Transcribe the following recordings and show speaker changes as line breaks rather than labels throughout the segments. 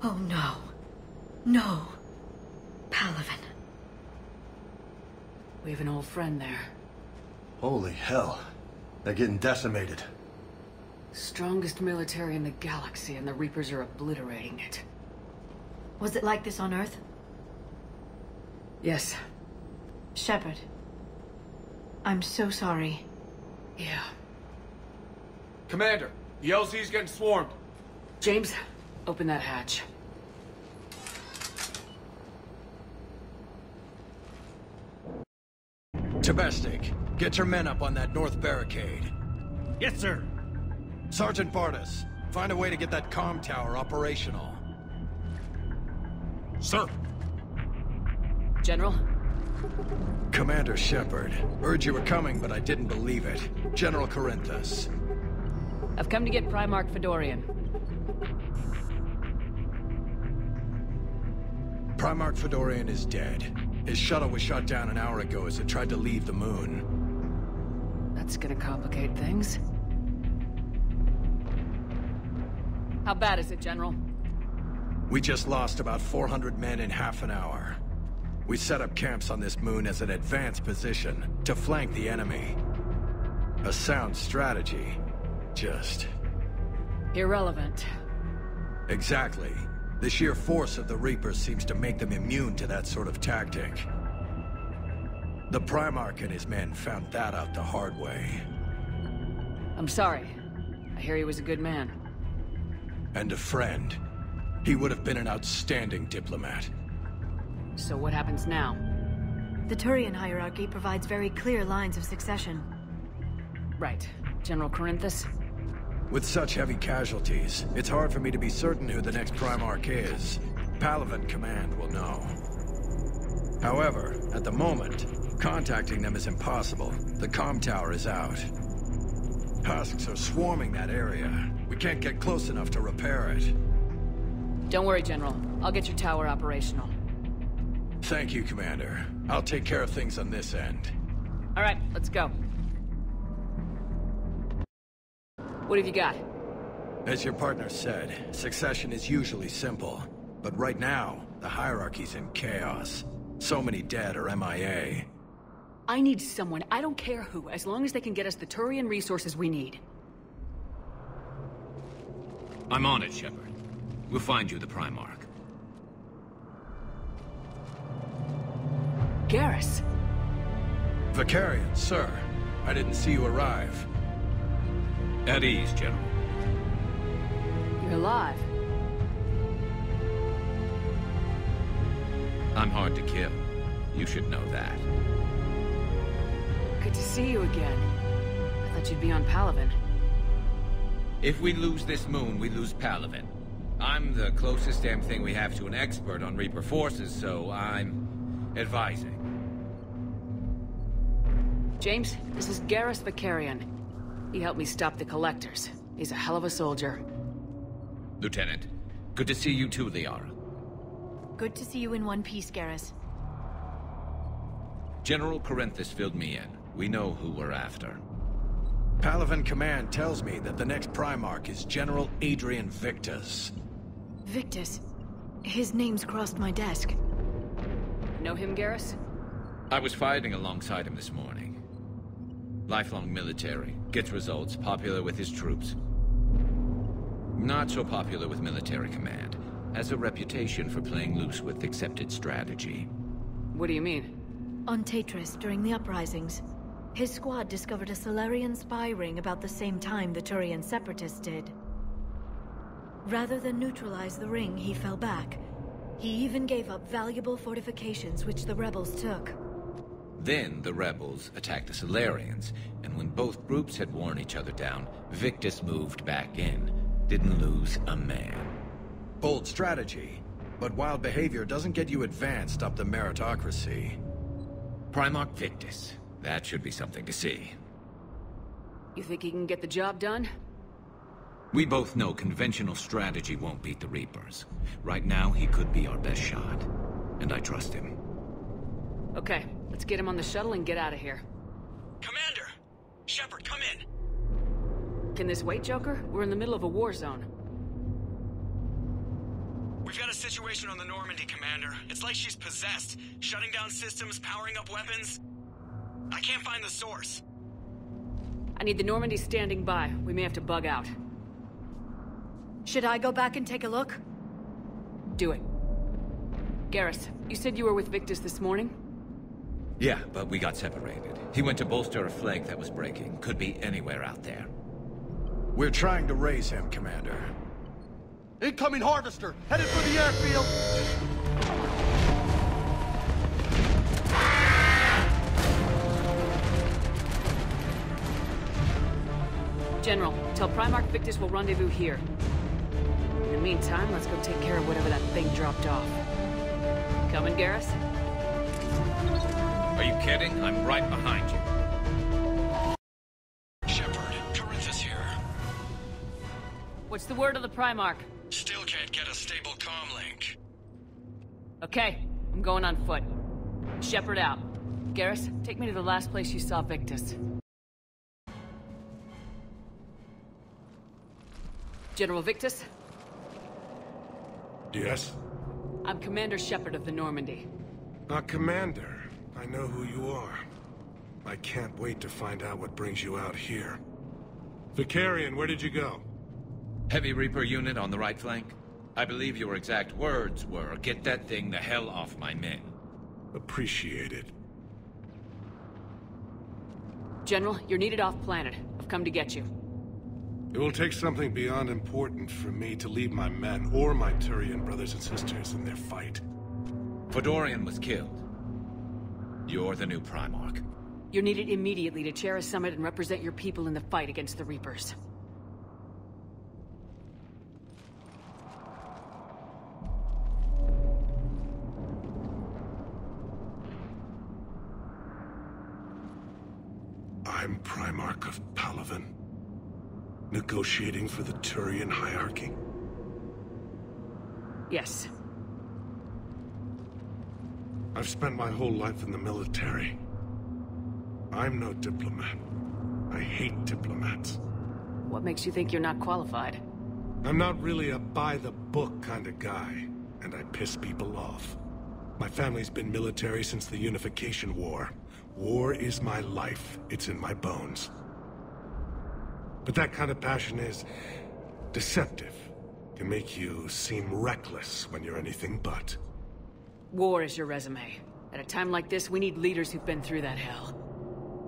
Oh no. No. Palaven.
We have an old friend there.
Holy hell. They're getting decimated.
Strongest military in the galaxy, and the Reapers are obliterating it.
Was it like this on Earth?
Yes.
Shepard. I'm so sorry.
Yeah.
Commander, the LZ's getting swarmed.
James, open that hatch.
Tabestic, get your men up on that north barricade.
Yes, sir.
Sergeant Bartas, find a way to get that comm tower operational.
Sir.
General?
Commander Shepard, heard you were coming, but I didn't believe it. General Corinthus.
I've come to get Primarch Vakarian.
Primarch Vakarian is dead. His shuttle was shot down an hour ago as it tried to leave the moon.
That's gonna complicate things. How bad is it, General?
We just lost about 400 men in half an hour. We set up camps on this moon as an advanced position to flank the enemy. A sound strategy. Just...
irrelevant.
Exactly. The sheer force of the Reapers seems to make them immune to that sort of tactic. The Primarch and his men found that out the hard way.
I'm sorry. I hear he was a good man.
And a friend. He would have been an outstanding diplomat.
So what happens now?
The Turian hierarchy provides very clear lines of succession.
Right. General Corinthus?
With such heavy casualties, it's hard for me to be certain who the next Primarch is. Palaven Command will know. However, at the moment, contacting them is impossible. The comm tower is out. Husks are swarming that area. We can't get close enough to repair it.
Don't worry, General. I'll get your tower operational.
Thank you, Commander. I'll take care of things on this end.
All right, let's go. What have you got?
As your partner said, succession is usually simple. But right now, the hierarchy's in chaos. So many dead or MIA.
I need someone, I don't care who, as long as they can get us the Turian resources we need.
I'm on it, Shepard. We'll find you the Primarch.
Garrus!
Vakarian, sir. I didn't see you arrive.
At ease, General.
You're alive.
I'm hard to kill. You should know that.
Good to see you again. I thought you'd be on Palaven.
If we lose this moon, we lose Palaven. I'm the closest damn thing we have to an expert on Reaper forces, so I'm advising.
James, this is Garrus Vakarian. He helped me stop the Collectors. He's a hell of a soldier.
Lieutenant, good to see you too, Liara.
Good to see you in one piece, Garrus.
General Corinthus filled me in. We know who we're after.
Palaven Command tells me that the next Primarch is General Adrian Victus.
Victus. His name's crossed my desk.
Know him, Garrus?
I was fighting alongside him this morning. Lifelong military, gets results, popular with his troops. Not so popular with military command. Has a reputation for playing loose with accepted strategy.
What do you mean?
On Tatris, during the uprisings, his squad discovered a Solarian spy ring about the same time the Turian separatists did. Rather than neutralize the ring, he fell back. He even gave up valuable fortifications which the rebels took.
Then the rebels attacked the Solarians, and when both groups had worn each other down, Victus moved back in. Didn't lose a man.
Bold strategy, but wild behavior doesn't get you advanced up the meritocracy.
Primarch Victus. That should be something to see.
You think he can get the job done?
We both know conventional strategy won't beat the Reapers. Right now, he could be our best shot. And I trust him.
Okay, let's get him on the shuttle and get out of here.
Commander! Shepard, come in!
Can this wait, Joker? We're in the middle of a war zone.
We've got a situation on the Normandy, Commander. It's like she's possessed. Shutting down systems, powering up weapons. I can't find the source.
I need the Normandy standing by. We may have to bug out.
Should I go back and take a look?
Do it. Garrus, you said you were with Victus this morning?
Yeah, but we got separated. He went to bolster a flank that was breaking. Could be anywhere out there.
We're trying to raise him, Commander.
Incoming Harvester! Headed for the airfield!
General, tell Primarch Victus we'll rendezvous here. In the meantime, let's go take care of whatever that thing dropped off. Coming, Garrus?
Are you kidding? I'm right behind you.
Shepard, Corinthus here.
What's the word of the Primarch?
Still can't get a stable comm link.
Okay, I'm going on foot. Shepard out. Garrus, take me to the last place you saw Victus. General Victus?
Yes?
I'm Commander Shepard of the Normandy.
Commander. I know who you are. I can't wait to find out what brings you out here. Vakarian, where did you go?
Heavy Reaper unit on the right flank. I believe your exact words were, "Get that thing the hell off my men."
Appreciated.
General, you're needed off-planet. I've come to get you.
It will take something beyond important for me to leave my men or my Turian brothers and sisters in their fight.
Fedorian was killed. You're the new Primarch.
You're needed immediately to chair a summit and represent your people in the fight against the Reapers.
I'm Primarch of Palaven. Negotiating for the Turian hierarchy?
Yes.
I've spent my whole life in the military. I'm no diplomat. I hate diplomats.
What makes you think you're not qualified?
I'm not really a by-the-book kind of guy, and I piss people off. My family's been military since the Unification War. War is my life. It's in my bones. But that kind of passion is deceptive. Can make you seem reckless when you're anything but.
War is your resume. At a time like this, we need leaders who've been through that hell.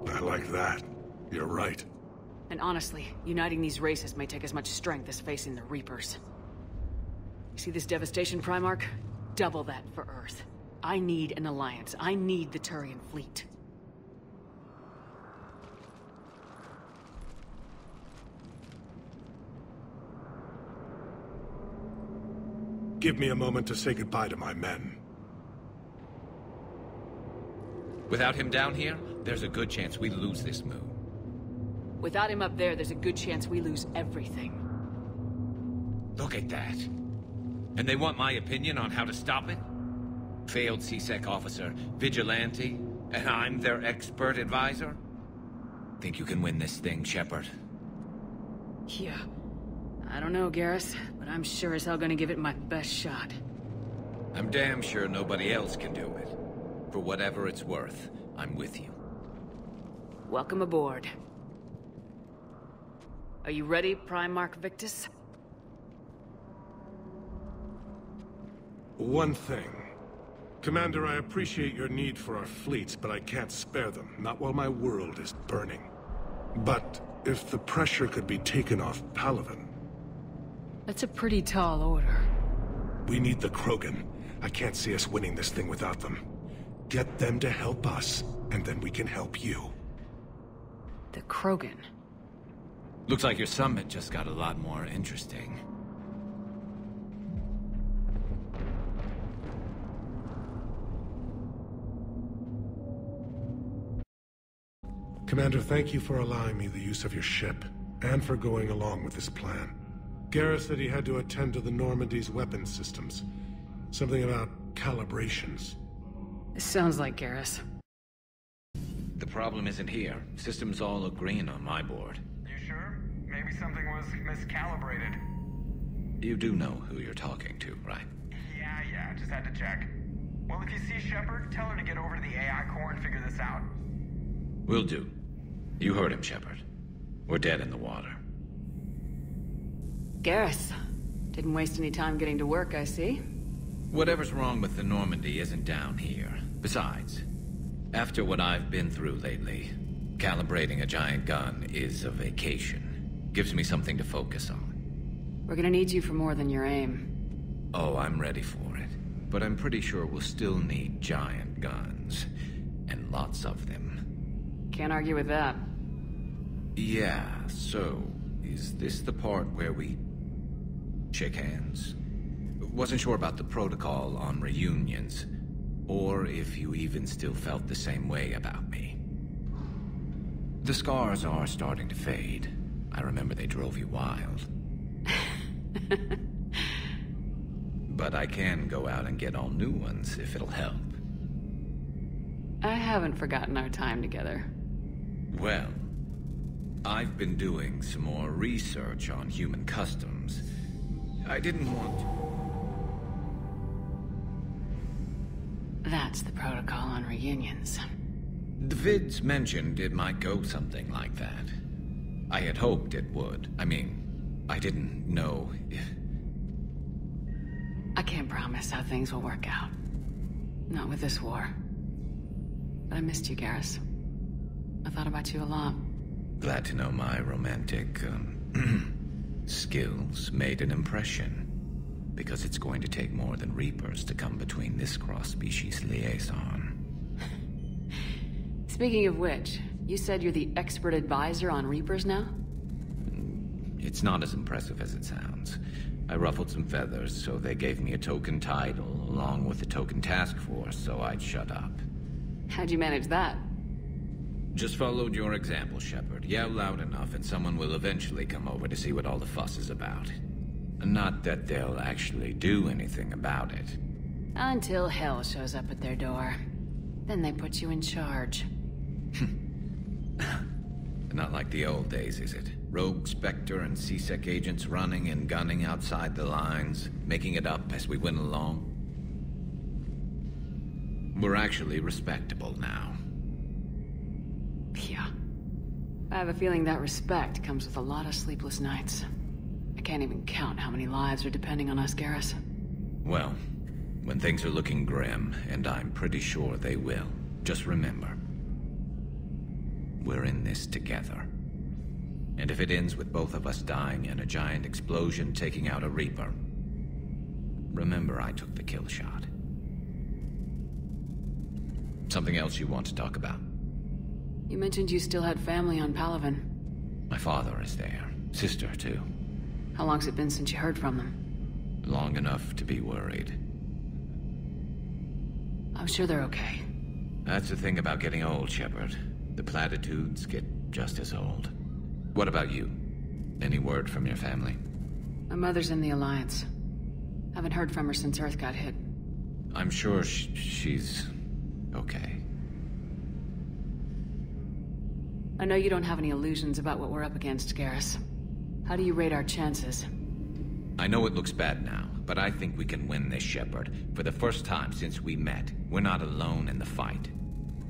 I like that. You're right.
And honestly, uniting these races may take as much strength as facing the Reapers. You see this devastation, Primarch? Double that for Earth. I need an alliance. I need the Turian fleet.
Give me a moment to say goodbye to my men.
Without him down here, there's a good chance we lose this move.
Without him up there, there's a good chance we lose everything.
Look at that. And they want my opinion on how to stop it? Failed CSEC officer, vigilante, and I'm their expert advisor? Think you can win this thing, Shepard?
Yeah. I don't know, Garrus, but I'm sure as hell gonna give it my best shot.
I'm damn sure nobody else can do it. For whatever it's worth, I'm with you.
Welcome aboard. Are you ready, Primarch Victus?
One thing. Commander, I appreciate your need for our fleets, but I can't spare them. Not while my world is burning. But if the pressure could be taken off Palaven...
That's a pretty tall order.
We need the Krogan. I can't see us winning this thing without them. Get them to help us, and then we can help you.
The Krogan?
Looks like your summit just got a lot more interesting.
Commander, thank you for allowing me the use of your ship, and for going along with this plan. Garrus said he had to attend to the Normandy's weapons systems. Something about calibrations.
This sounds like Garrus.
The problem isn't here. Systems all look green on my board.
You sure? Maybe something was miscalibrated.
You do know who you're talking to, right?
Yeah, just had to check. Well, if you see Shepard, tell her to get over to the AI core and figure this out.
Will do. You heard him, Shepard. We're dead in the water.
Garrus. Didn't waste any time getting to work, I see.
Whatever's wrong with the Normandy isn't down here. Besides, after what I've been through lately, calibrating a giant gun is a vacation. Gives me something to focus on.
We're gonna need you for more than your aim.
Oh, I'm ready for it. But I'm pretty sure we'll still need giant guns. And lots of them.
Can't argue with that.
Yeah, so, is this the part where we shake hands? Wasn't sure about the protocol on reunions, or if you even still felt the same way about me. The scars are starting to fade. I remember they drove you wild. But I can go out and get all new ones if it'll help.
I haven't forgotten our time together.
Well, I've been doing some more research on human customs. I didn't want to.
That's the protocol on reunions.
The vids mentioned it might go something like that. I had hoped it would. I mean, I didn't know if...
I can't promise how things will work out. Not with this war. But I missed you, Garrus. I thought about you a lot.
Glad to know my romantic, skills made an impression. Because it's going to take more than Reapers to come between this cross-species liaison.
Speaking of which, you said you're the expert advisor on Reapers now?
It's not as impressive as it sounds. I ruffled some feathers, so they gave me a token title, along with a token task force, so I'd shut up.
How'd you manage that?
Just followed your example, Shepard. Yell loud enough and someone will eventually come over to see what all the fuss is about. Not that they'll actually do anything about it.
Until hell shows up at their door. Then they put you in charge.
Not like the old days, is it? Rogue Spectre and C-Sec agents running and gunning outside the lines, making it up as we went along. We're actually respectable now.
Yeah. I have a feeling that respect comes with a lot of sleepless nights. I can't even count how many lives are depending on us, Garrus.
Well, when things are looking grim, and I'm pretty sure they will, just remember, we're in this together. And if it ends with both of us dying in a giant explosion taking out a Reaper, remember I took the kill shot. Something else you want to talk about?
You mentioned you still had family on Palaven.
My father is there. Sister, too.
How long's it been since you heard from them?
Long enough to be worried.
I'm sure they're okay.
That's the thing about getting old, Shepard. The platitudes get just as old. What about you? Any word from your family?
My mother's in the Alliance. Haven't heard from her since Earth got hit.
I'm sure she's okay.
I know you don't have any illusions about what we're up against, Garrus. How do you rate our chances?
I know it looks bad now, but I think we can win this, Shepard. For the first time since we met, we're not alone in the fight.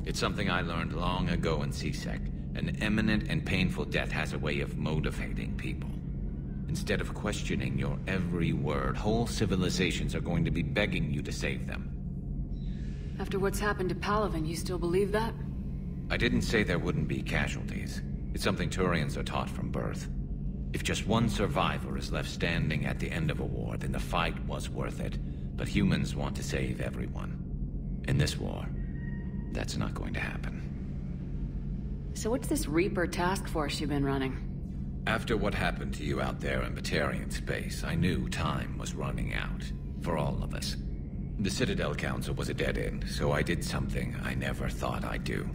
It's something I learned long ago in C-Sec. An imminent and painful death has a way of motivating people. Instead of questioning your every word, whole civilizations are going to be begging you to save them.
After what's happened to Palaven, you still believe that?
I didn't say there wouldn't be casualties. It's something Turians are taught from birth. If just one survivor is left standing at the end of a war, then the fight was worth it. But humans want to save everyone. In this war, that's not going to happen.
So what's this Reaper task force you've been running?
After what happened to you out there in Batarian space, I knew time was running out. For all of us. The Citadel Council was a dead end, so I did something I never thought I'd do.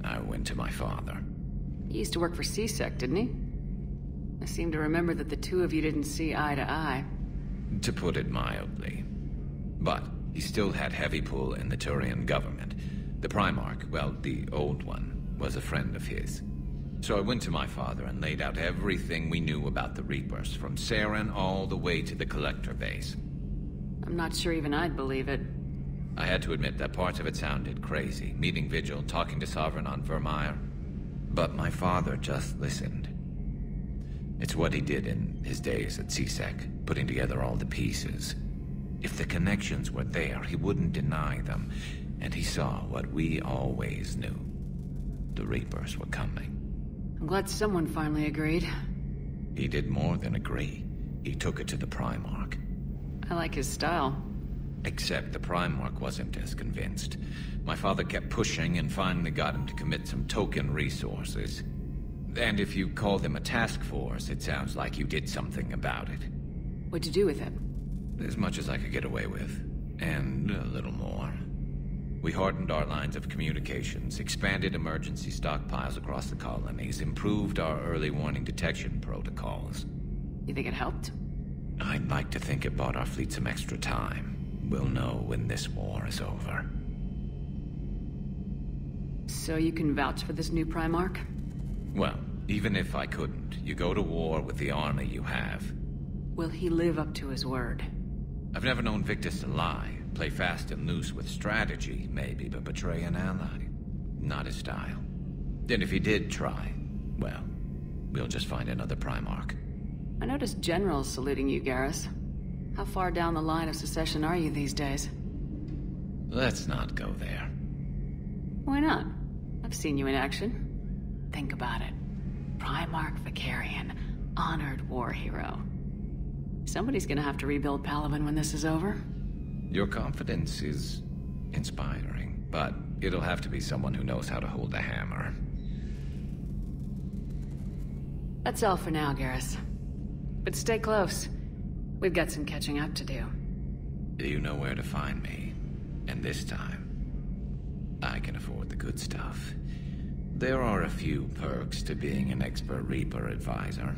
I went to my father.
He used to work for C-Sec, didn't he? I seem to remember that the two of you didn't see eye to eye.
To put it mildly. But he still had heavy pull in the Turian government. The Primarch, well, the old one, was a friend of his. So I went to my father and laid out everything we knew about the Reapers, from Saren all the way to the Collector base.
I'm not sure even I'd believe it.
I had to admit that parts of it sounded crazy. Meeting Vigil, talking to Sovereign on Vermeer. But my father just listened. It's what he did in his days at CSEC, putting together all the pieces. If the connections were there, he wouldn't deny them. And he saw what we always knew. The Reapers were coming.
I'm glad someone finally agreed.
He did more than agree. He took it to the Primarch.
I like his style.
Except the Primarch wasn't as convinced. My father kept pushing and finally got him to commit some token resources. And if you call them a task force, it sounds like you did something about it.
What'd you do with it?
As much as I could get away with. And a little more. We hardened our lines of communications, expanded emergency stockpiles across the colonies, improved our early warning detection protocols.
You think it helped?
I'd like to think it bought our fleet some extra time. We'll know when this war is over.
So you can vouch for this new Primarch?
Well, even if I couldn't, you go to war with the army you have.
Will he live up to his word?
I've never known Victus to lie. Play fast and loose with strategy, maybe, but betray an ally. Not his style. And if he did try, well, we'll just find another Primarch.
I noticed generals saluting you, Garrus. How far down the line of secession are you these days?
Let's not go there.
Why not? I've seen you in action. Think about it. Primarch Vakarian, honored war hero. Somebody's gonna have to rebuild Palaven when this is over.
Your confidence is inspiring, but it'll have to be someone who knows how to hold a hammer.
That's all for now, Garrus. But stay close. We've got some catching up to do.
You know where to find me. And this time, I can afford the good stuff. There are a few perks to being an expert Reaper advisor.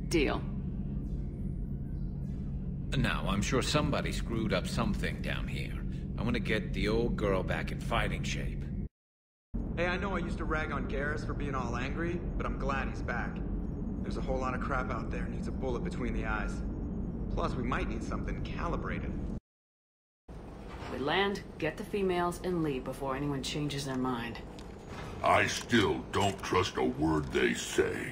Deal.
Now, I'm sure somebody screwed up something down here. I want to get the old girl back in fighting shape.
Hey, I know I used to rag on Garrus for being all angry, but I'm glad he's back. There's a whole lot of crap out there needs a bullet between the eyes. Plus, we might need something calibrated.
We land, get the females, and leave before anyone changes their mind.
I still don't trust a word they say.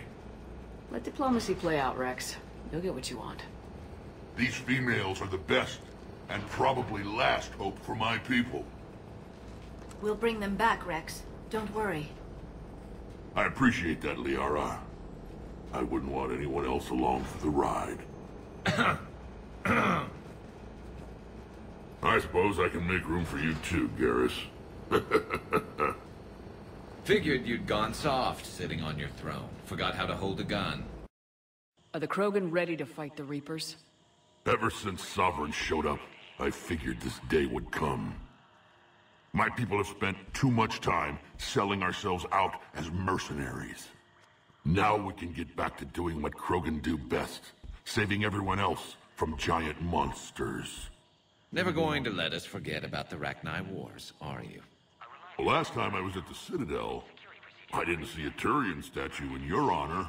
Let diplomacy play out, Rex. You'll get what you want.
These females are the best, and probably last hope for my people.
We'll bring them back, Rex. Don't worry.
I appreciate that, Liara. I wouldn't want anyone else along for the ride. I suppose I can make room for you too, Garrus.
Figured you'd gone soft sitting on your throne. Forgot how to hold a gun.
Are the Krogan ready to fight the Reapers?
Ever since Sovereign showed up, I figured this day would come. My people have spent too much time selling ourselves out as mercenaries. Now we can get back to doing what Krogan do best, saving everyone else from giant monsters.
Never going to let us forget about the Rachni Wars, are you?
The last time I was at the Citadel, I didn't see a Turian statue in your honor.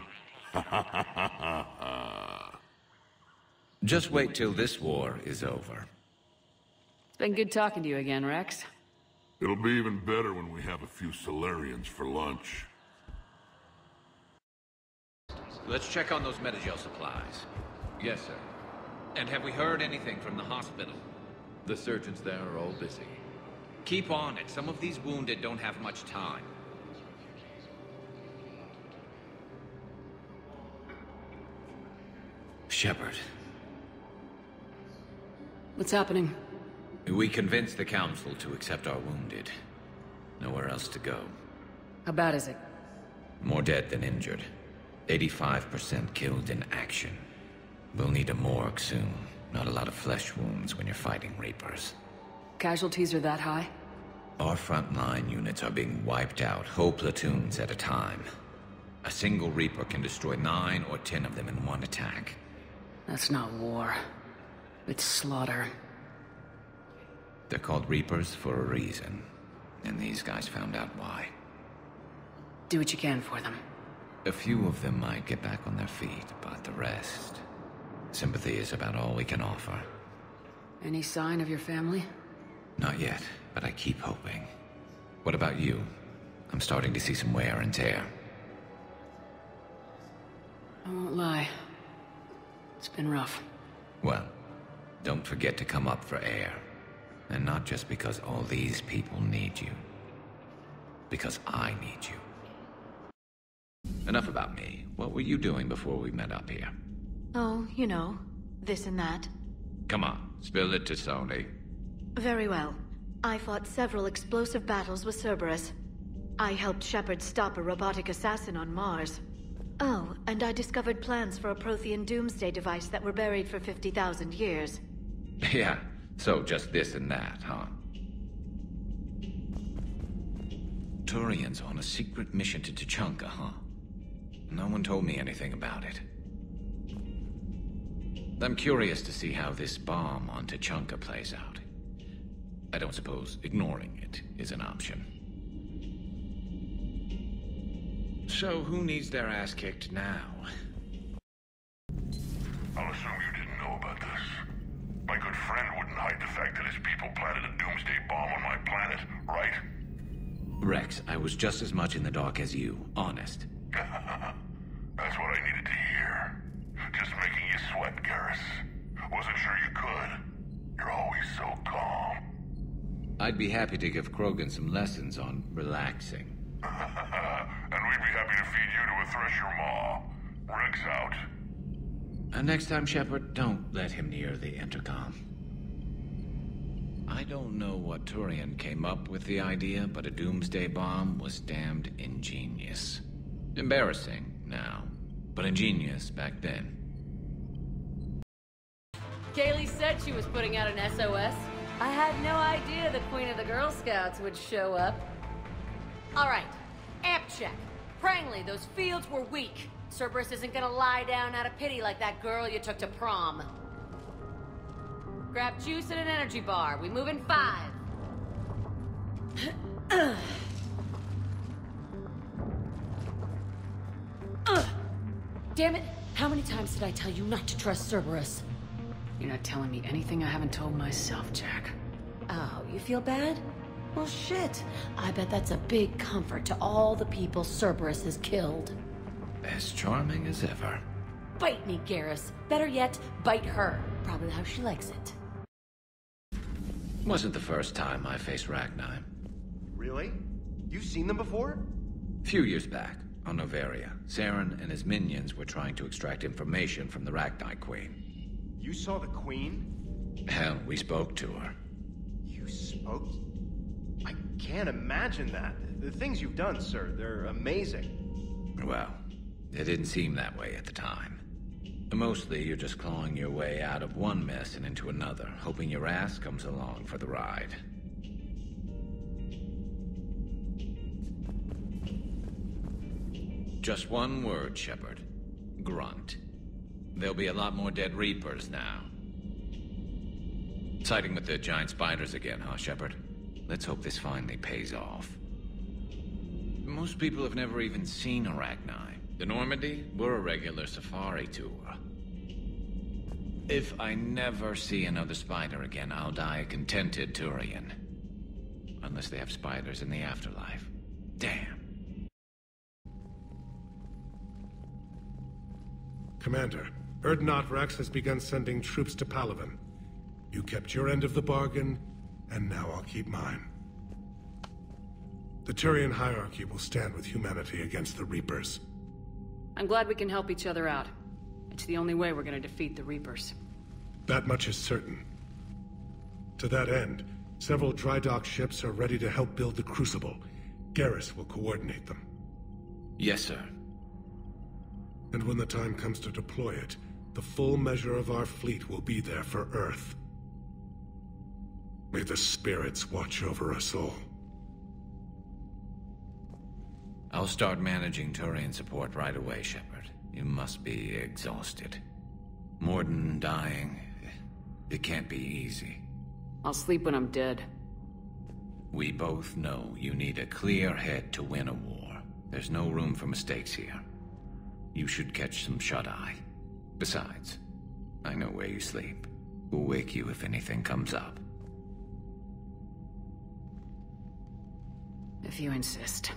Just wait till this war is over.
It's been good talking to you again, Rex.
It'll be even better when we have a few Solarians for lunch.
Let's check on those Metagel supplies.
Yes, sir.
And have we heard anything from the hospital?
The surgeons there are all busy.
Keep on it. Some of these wounded don't have much time. Shepard.
What's happening?
We convinced the Council to accept our wounded. Nowhere else to go.
How bad is it?
More dead than injured. 85% killed in action. We'll need a morgue soon. Not a lot of flesh wounds when you're fighting Reapers.
Casualties are that high?
Our frontline units are being wiped out, whole platoons at a time. A single Reaper can destroy 9 or 10 of them in one attack.
That's not war. It's slaughter.
They're called Reapers for a reason. And these guys found out why.
Do what you can for them.
A few of them might get back on their feet, but the rest... Sympathy is about all we can offer.
Any sign of your family?
Not yet, but I keep hoping. What about you? I'm starting to see some wear and tear.
I won't lie. It's been rough.
Well, don't forget to come up for air. And not just because all these people need you. Because I need you. Enough about me. What were you doing before we met up here?
Oh, you know, this and that.
Come on, spill it to Sony.
Very well. I fought several explosive battles with Cerberus. I helped Shepard stop a robotic assassin on Mars. Oh, and I discovered plans for a Prothean doomsday device that were buried for 50,000 years.
Yeah, so just this and that, huh? Turian's on a secret mission to Tuchanka, huh? No one told me anything about it. I'm curious to see how this bomb on Tuchanka plays out. I don't suppose ignoring it is an option. So who needs their ass kicked now?
I'll assume you didn't know about this. My good friend wouldn't hide the fact that his people planted a doomsday bomb on my planet, right?
Rex, I was just as much in the dark as you, honest.
That's what I needed to hear. Just making you sweat, Garrus. Wasn't sure you could. You're always so calm.
I'd be happy to give Krogan some lessons on relaxing.
And we'd be happy to feed you to a Thresher Maw. Rex out.
And next time, Shepard, don't let him near the intercom. I don't know what Turian came up with the idea, but a doomsday bomb was damned ingenious. Embarrassing now, but ingenious back then.
Kaylee said she was putting out an SOS. I had no idea the Queen of the Girl Scouts would show up. All right, amp check. Prangley, those fields were weak. Cerberus isn't gonna lie down out of pity like that girl you took to prom. Grab juice and an energy bar. We move in 5. Damn it! How many times did I tell you not to trust Cerberus?
You're not telling me anything I haven't told myself, Jack.
Oh, you feel bad? Well, shit. I bet that's a big comfort to all the people Cerberus has killed.
As charming as ever.
Bite me, Garrus. Better yet, bite her. Probably how she likes it.
Wasn't the first time I faced Ragnar.
Really? You've seen them before?
A few years back, on Noveria, Saren and his minions were trying to extract information from the Ragnar Queen.
You saw the Queen?
Hell, we spoke to her.
You spoke? I can't imagine that. The things you've done, sir, they're amazing.
Well, it didn't seem that way at the time. Mostly, you're just clawing your way out of one mess and into another, hoping your ass comes along for the ride. Just one word, Shepard. Grunt. There'll be a lot more dead Reapers now. Siding with the giant spiders again, huh, Shepard? Let's hope this finally pays off. Most people have never even seen Arachni. The Normandy, we're a regular safari tour. If I never see another spider again, I'll die a contented Turian. Unless they have spiders in the afterlife. Damn.
Commander, Erdnot Rex has begun sending troops to Palaven. You kept your end of the bargain, and now I'll keep mine. The Turian hierarchy will stand with humanity against the Reapers.
I'm glad we can help each other out. It's the only way we're gonna defeat the Reapers.
That much is certain. To that end, several dry dock ships are ready to help build the Crucible. Garrus will coordinate them.
Yes, sir.
And when the time comes to deploy it, the full measure of our fleet will be there for Earth. May the spirits watch over us all.
I'll start managing Turian support right away, Shepard. You must be exhausted. Morden dying, it can't be easy.
I'll sleep when I'm dead.
We both know you need a clear head to win a war. There's no room for mistakes here. You should catch some shut-eye. Besides, I know where you sleep. We'll wake you if anything comes up.
If you insist.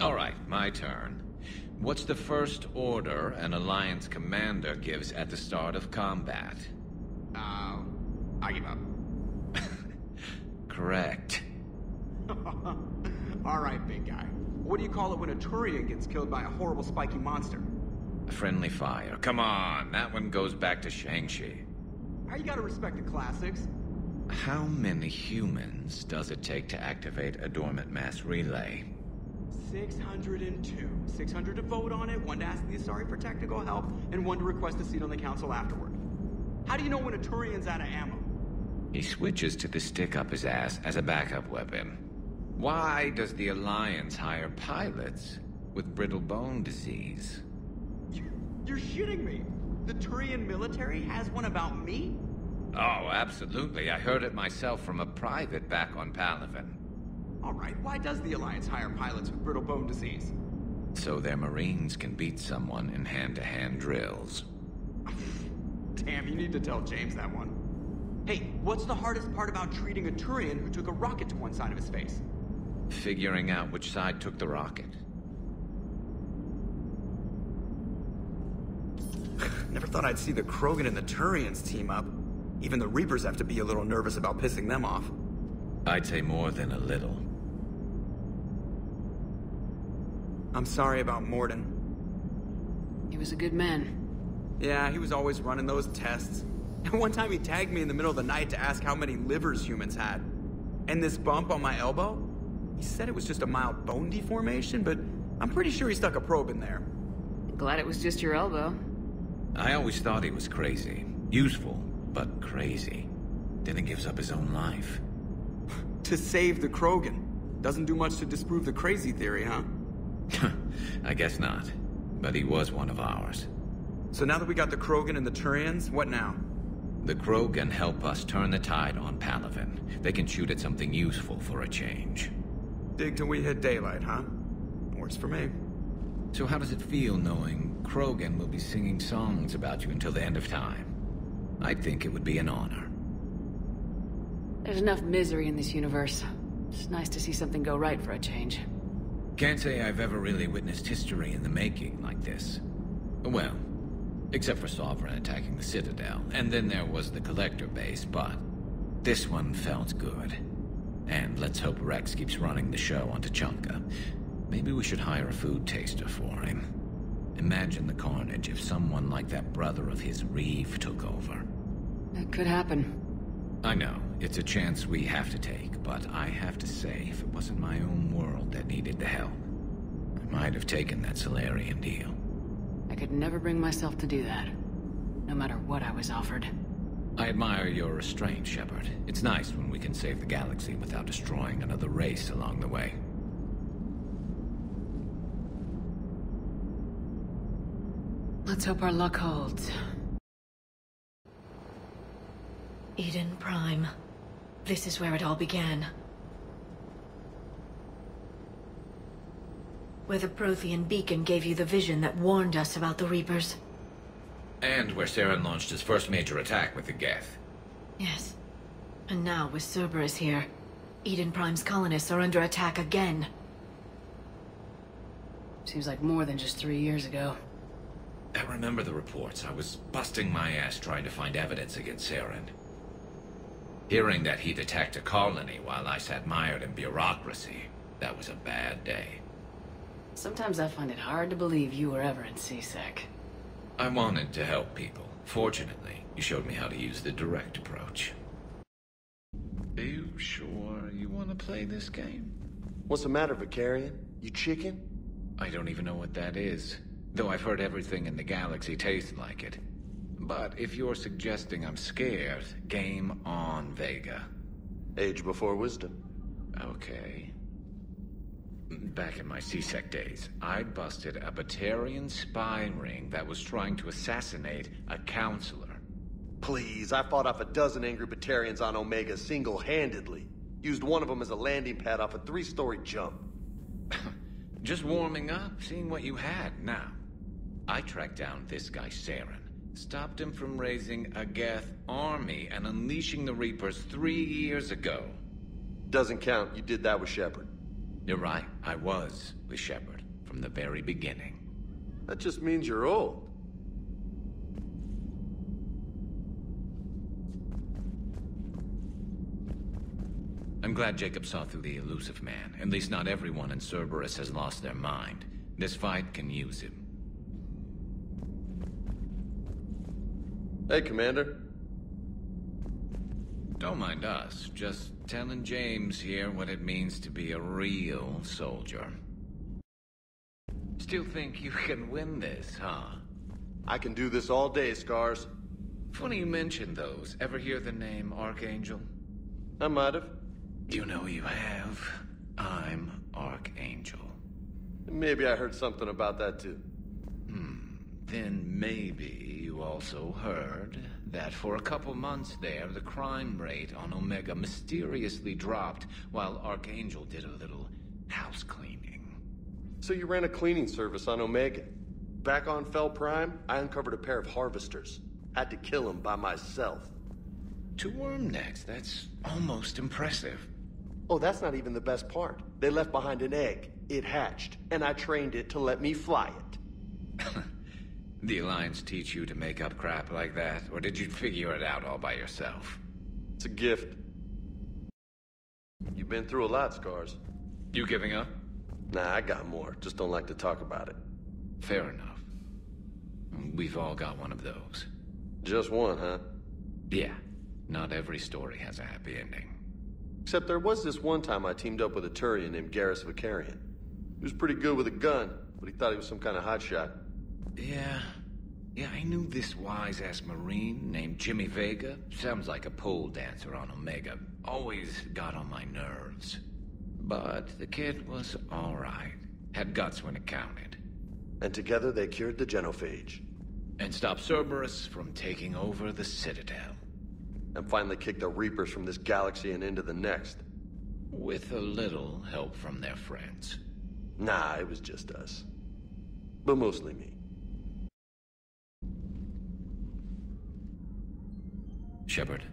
All right, my turn. What's the first order an Alliance commander gives at the start of combat?
I give up.
Correct.
All right, big guy. What do you call it when a Turian gets killed by a horrible spiky monster?
A friendly fire. Come on, that one goes back to Shang-Chi.
How you gotta respect the classics?
How many humans does it take to activate a dormant mass relay?
602. 600 to vote on it, 1 to ask the Asari for technical help, and 1 to request a seat on the council afterward. How do you know when a Turian's out of ammo?
He switches to the stick up his ass as a backup weapon. Why does the Alliance hire pilots with brittle bone disease?
You're shitting me! The Turian military has one about me?
Oh, absolutely. I heard it myself from a private back on Palaven.
Alright, why does the Alliance hire pilots with brittle bone disease?
So their Marines can beat someone in hand-to-hand drills.
Damn, you need to tell James that one. Hey, what's the hardest part about treating a Turian who took a rocket to one side of his face?
Figuring out which side took the rocket.
Never thought I'd see the Krogan and the Turians team up. Even the Reapers have to be a little nervous about pissing them off.
I'd say more than a little.
I'm sorry about Morden.
He was a good man.
Yeah, he was always running those tests. And one time he tagged me in the middle of the night to ask how many livers humans had. And this bump on my elbow? He said it was just a mild bone deformation, but I'm pretty sure he stuck a probe in there.
Glad it was just your elbow.
I always thought he was crazy. Useful, but crazy. Then he gives up his own life.
To save the Krogan. Doesn't do much to disprove the crazy theory, huh?
I guess not. But he was one of ours.
So now that we got the Krogan and the Turians, what now?
The Krogan help us turn the tide on Palaven. They can shoot at something useful for a change.
Dig till we hit daylight, huh? Works for me.
So how does it feel knowing Krogan will be singing songs about you until the end of time? I think it would be an honor.
There's enough misery in this universe. It's nice to see something go right for a change.
Can't say I've ever really witnessed history in the making like this. Well, except for Sovereign attacking the Citadel, and then there was the Collector base, but this one felt good. And let's hope Rex keeps running the show on Tuchanka. Maybe we should hire a food taster for him. Imagine the carnage if someone like that brother of his, Reeve, took over.
It could happen.
I know, it's a chance we have to take, but I have to say, if it wasn't my own world that needed the help, I might have taken that Solarian deal.
I could never bring myself to do that, no matter what I was offered.
I admire your restraint, Shepard. It's nice when we can save the galaxy without destroying another race along the way.
Let's hope our luck holds.
Eden Prime. This is where it all began. Where the Prothean beacon gave you the vision that warned us about the Reapers.
And where Saren launched his first major attack with the Geth.
Yes. And now, with Cerberus here, Eden Prime's colonists are under attack again.
Seems like more than just 3 years ago.
I remember the reports. I was busting my ass trying to find evidence against Saren. Hearing that he'd attacked a colony while I sat mired in bureaucracy, that was a bad day.
Sometimes I find it hard to believe you were ever in CSEC.
I wanted to help people. Fortunately, you showed me how to use the direct approach. Are you sure you want to play this game?
What's the matter, Vakarian? You chicken?
I don't even know what that is. Though I've heard everything in the galaxy tastes like it. But if you're suggesting I'm scared, game on, Vega.
Age before wisdom.
Okay. Back in my CSEC days, I busted a Batarian spy ring that was trying to assassinate a counselor.
Please, I fought off a dozen angry Batarians on Omega single-handedly. Used one of them as a landing pad off a 3-story jump.
Just warming up, seeing what you had. Now, I tracked down this guy, Saren. Stopped him from raising a Geth army and unleashing the Reapers 3 years ago.
Doesn't count. You did that with Shepard.
You're right. I was with Shepard from the very beginning.
That just means you're old.
I'm glad Jacob saw through the elusive man. At least not everyone in Cerberus has lost their mind. This fight can use him.
Hey, Commander.
Don't mind us. Just telling James here what it means to be a real soldier. Still think you can win this, huh?
I can do this all day, Scars.
Funny you mentioned those. Ever hear the name Archangel?
I might have.
You know you have. I'm Archangel.
Maybe I heard something about that too.
Then maybe you also heard that for a couple months there, the crime rate on Omega mysteriously dropped while Archangel did a little house cleaning.
So you ran a cleaning service on Omega. Back on Fel Prime, I uncovered a pair of harvesters. Had to kill them by myself.
2 worm necks, that's almost impressive.
Oh, that's not even the best part. They left behind an egg. It hatched, and I trained it to let me fly it.
The Alliance teach you to make up crap like that, or did you figure it out all by yourself?
It's a gift. You've been through a lot, Scars.
You giving up?
Nah, I got more. Just don't like to talk about it.
Fair enough. We've all got one of those.
Just one, huh?
Yeah. Not every story has a happy ending.
Except there was this one time I teamed up with a Turian named Garrus Vakarian. He was pretty good with a gun, but he thought he was some kind of hotshot.
Yeah, I knew this wise-ass Marine named Jimmy Vega. Sounds like a pole dancer on Omega. Always got on my nerves. But the kid was alright. Had guts when it counted.
And together they cured the genophage.
And stopped Cerberus from taking over the Citadel.
And finally kicked the Reapers from this galaxy and into the next.
With a little help from their friends.
Nah, it was just us. But mostly me.
Shepard.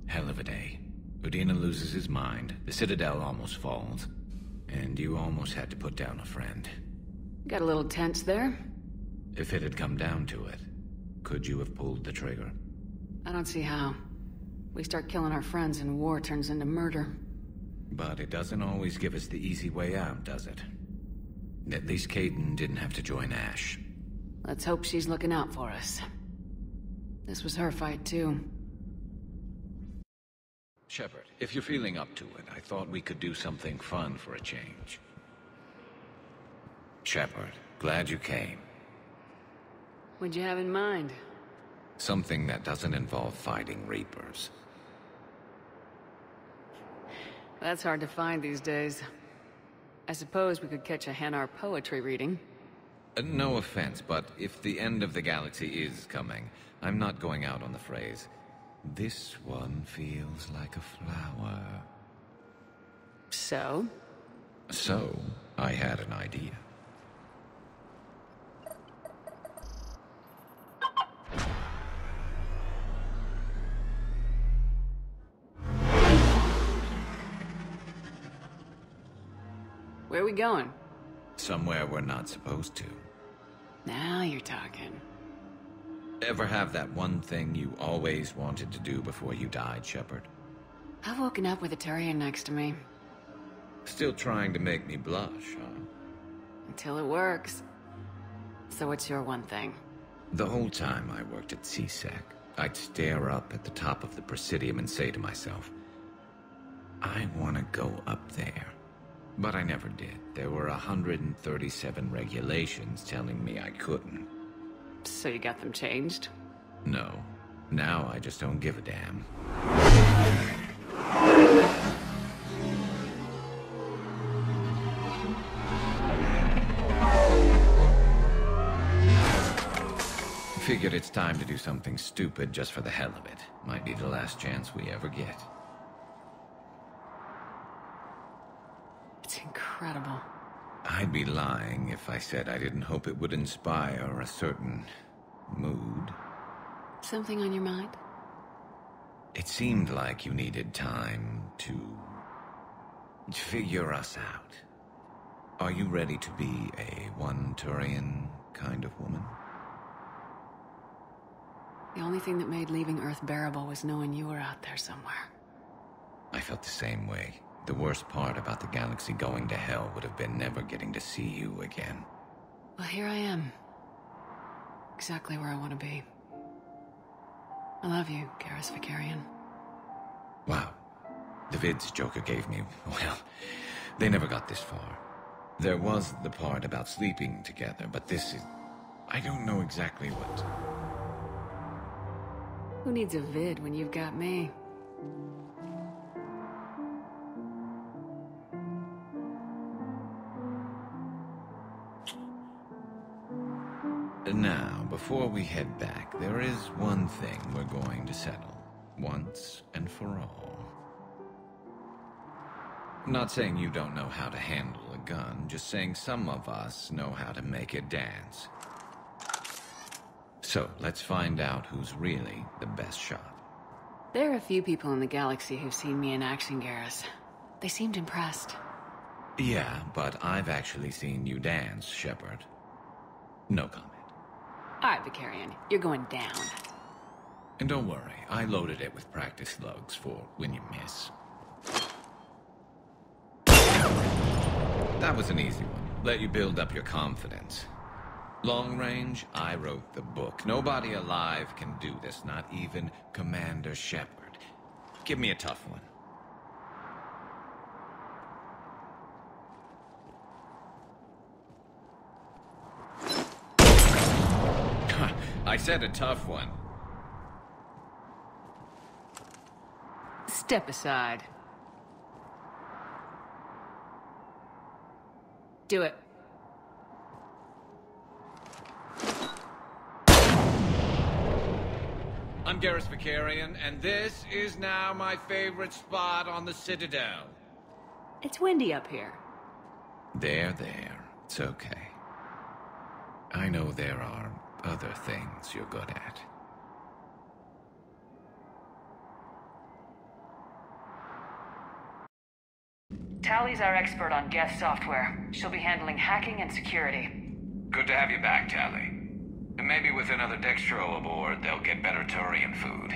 Hell of a day. Udina loses his mind, the Citadel almost falls, and you almost had to put down a friend.
Got a little tense there?
If it had come down to it, could you have pulled the trigger?
I don't see how. We start killing our friends and war turns into murder.
But it doesn't always give us the easy way out, does it? At least Kaidan didn't have to join Ash.
Let's hope she's looking out for us. This was her fight, too.
Shepard, if you're feeling up to it, I thought we could do something fun for a change. Shepard, glad you came.
What'd you have in mind?
Something that doesn't involve fighting Reapers.
That's hard to find these days. I suppose we could catch a Hanar poetry reading.
No offense, but if the end of the galaxy is coming, I'm not going out on the phrase, "This one feels like a flower."
So?
So, I had an idea.
Where are we going?
Somewhere we're not supposed to.
Now you're talking.
Ever have that one thing you always wanted to do before you died, Shepard?
I've woken up with a Turian next to me.
Still trying to make me blush, huh?
Until it works. So what's your one thing?
The whole time I worked at CSEC, I'd stare up at the top of the Presidium and say to myself, I want to go up there. But I never did. There were 137 regulations telling me I couldn't.
So you got them changed?
No. Now I just don't give a damn. Figured it's time to do something stupid just for the hell of it. Might be the last chance we ever get.
It's incredible.
I'd be lying if I said I didn't hope it would inspire a certain mood.
Something on your mind?
It seemed like you needed time to figure us out. Are you ready to be a one-Turian kind of woman?
The only thing that made leaving Earth bearable was knowing you were out there somewhere.
I felt the same way. The worst part about the galaxy going to hell would have been never getting to see you again.
Well, here I am. Exactly where I want to be. I love you, Garrus Vakarian.
Wow. The vids Joker gave me, well, they never got this far. There was the part about sleeping together, but this is... I don't know exactly what...
Who needs a vid when you've got me?
Now, before we head back, there is one thing we're going to settle. Once and for all. I'm not saying you don't know how to handle a gun, just saying some of us know how to make it dance. So, let's find out who's really the best shot.
There are a few people in the galaxy who've seen me in action, Garrus. They seemed impressed.
Yeah, but I've actually seen you dance, Shepard. No comment.
All right, Vakarian, you're going down.
And don't worry, I loaded it with practice slugs for when you miss. That was an easy one. Let you build up your confidence. Long range, I wrote the book. Nobody alive can do this, not even Commander Shepard. Give me a tough one. I said a tough one.
Step aside. Do it.
I'm Garrus Vakarian, and this is now my favorite spot on the Citadel.
It's windy up here.
There. It's okay. I know there are other things you're good at.
Tally's our expert on Geth software. She'll be handling hacking and security.
Good to have you back, Tally. And maybe with another Dextro aboard, they'll get better Turian food.